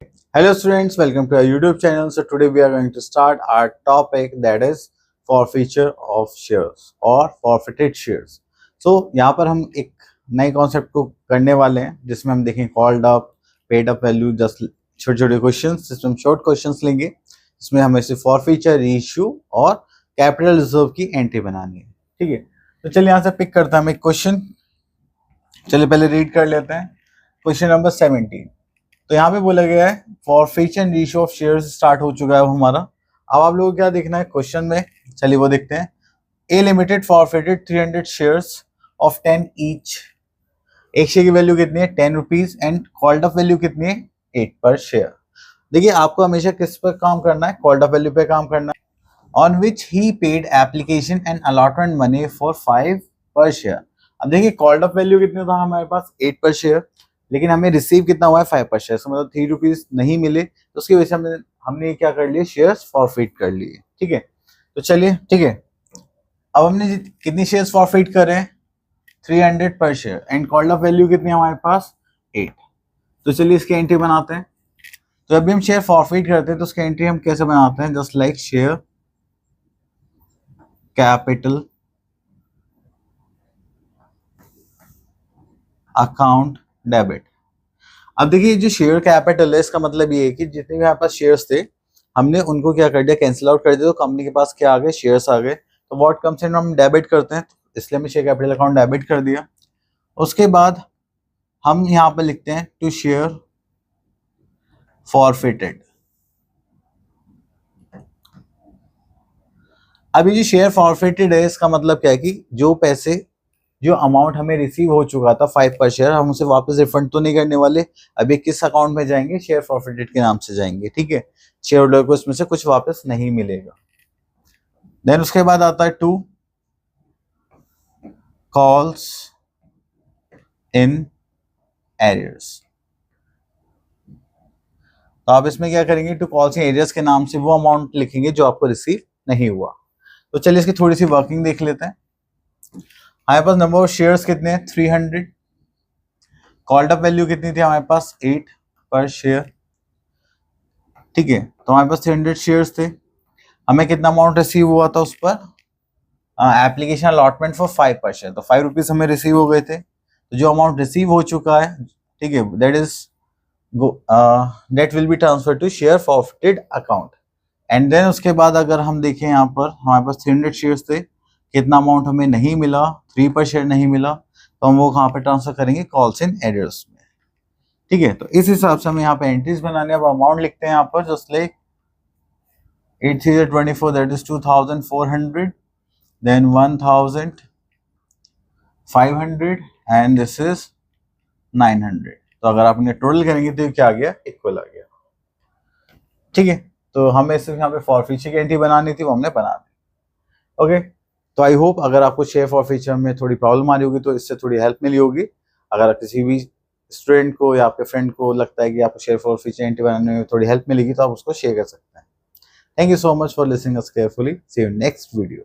Hello students, welcome to our YouTube channel. So today we are going to start our topic, that is forfeiture of shares or forfeited shares. So यहाँ पर हम एक नए concept को करने वाले हैं जिसमें हम देखें called up, paid up value, just छोटे छोटे क्वेश्चंस जिसमें हम शॉर्ट क्वेश्चंस लेंगे, जिसमें हमें सिर्फ फॉरफीचर, रीइश्यू और कैपिटल रिजर्व की एंट्री बनानी है। ठीक है, तो चलिए यहाँ से पिक करते हैं हम एक क्वेश्चन। चलिए पहले रीड कर लेते हैं क्वेश्चन नंबर 17। तो यहाँ पे बोला गया है forfeiture and reissue of shares start हो चुका है हमारा। अब आप लोगों को क्या देखना है क्वेश्चन में, चलिए वो देखते हैं। A limited forfeited 300 shares of 10 each. एक शेयर की वैल्यू कितनी है 10 rupees and called up value कितनी है 8 पर शेयर। देखिए आपको हमेशा किस पर काम करना है, कॉल्ड अप वैल्यू पे काम करना है। On which he paid application and allotment money for 5 पर शेयर। अब देखिए कॉल्ड अप वैल्यू कितनी था हमारे पास 8 पर शेयर, लेकिन हमें रिसीव कितना हुआ है 5 पर शेयर, मतलब 3 रुपीज नहीं मिले, तो उसकी वजह से हमने क्या कर लिए, शेयर्स फॉरफिट कर लिए। ठीक है, तो चलिए ठीक है, अब हमने कितनी शेयर्स फॉरफिट कर रहे हैं 300 पर share and called up value कितनी है हमारे पास 8। तो चलिए इसकी एंट्री बनाते हैं। तो जब भी हम शेयर फॉरफिट करते हैं तो उसकी एंट्री हम कैसे बनाते हैं, just like share capital account debit. अब देखिए जो शेयर कैपिटल है इसका मतलब ये है कि जितने भी हमारे पास शेयर्स थे हमने उनको क्या कर दिया, कैंसिल आउट कर दिया, तो कंपनी के पास क्या आ गए, शेयर्स आ गए। तो व्हाट कम्स इन, हम डेबिट करते हैं, इसलिए हमने शेयर कैपिटल अकाउंट डेबिट कर दिया। उसके बाद हम यहाँ पर लिखते हैं टू शेयर फॉरफिटेड। अभी जो शेयर फॉरफिटेड है इसका मतलब क्या है कि जो पैसे, जो अमाउंट हमें रिसीव हो चुका था 5 पर शेयर, हम उसे वापस रिफंड तो नहीं करने वाले। अभी किस अकाउंट में जाएंगे, शेयर फॉरफिटेड के नाम से जाएंगे। ठीक है, शेयर होल्डर को इसमें से कुछ वापस नहीं मिलेगा। देन उसके बाद आता है टू कॉल्स इन एरियर्स। तो आप इसमें क्या करेंगे, टू कॉल्स इन एरियर्स के नाम से वो अमाउंट लिखेंगे जो आपको रिसीव नहीं हुआ। तो चलिए इसकी थोड़ी सी वर्किंग देख लेते हैं। हमारे पास नंबर ऑफ शेयर्स कितने हैं 300, कॉल्ड अप वैल्यू कितनी थी हमारे पास 8 पर शेयर। ठीक है, तो हमारे पास 300 शेयर्स थे, हमें कितना अमाउंट रिसीव हुआ था उस पर, एप्लीकेशन अलॉटमेंट फॉर 5 पर शेयर, तो 5 रुपीज हमें रिसीव हो गए थे। तो जो अमाउंट रिसीव हो चुका है, ठीक है, that will be transfer to share forfeited account. And then उसके बाद अगर हम देखें यहाँ पर हमारे पास 300 शेयर्स थे, कितना अमाउंट हमें नहीं मिला, 3 पर शेयर नहीं मिला, तो हम वो कहाँ पे ट्रांसफर करेंगे, कॉल्स इन एरियर्स में। ठीक है, तो इस हिसाब से हमें यहाँ पे एंट्रीज बनाने, अब अमाउंट लिखते हैं यहाँ पर just like 8 3 24, that is 2400, then 1500 and this is 900। तो अगर आप इन्हें टोटल करेंगे तो क्या आ गया, इक्वल आ गया। ठीक है, तो हमें सिर्फ यहाँ पे फॉरफीचर की एंट्री बनानी थी, वो हमने बना दी। ओके, तो आई होप अगर आपको शेयर फॉरफीचर में थोड़ी प्रॉब्लम आ रही होगी तो इससे थोड़ी हेल्प मिली होगी। अगर किसी भी स्टूडेंट को या आपके फ्रेंड को लगता है कि आपको शेयर फॉरफीचर एंट्री बनाने में थोड़ी हेल्प मिलेगी तो आप उसको शेयर कर सकते हैं। Thank you so much for listening us carefully. See you next video.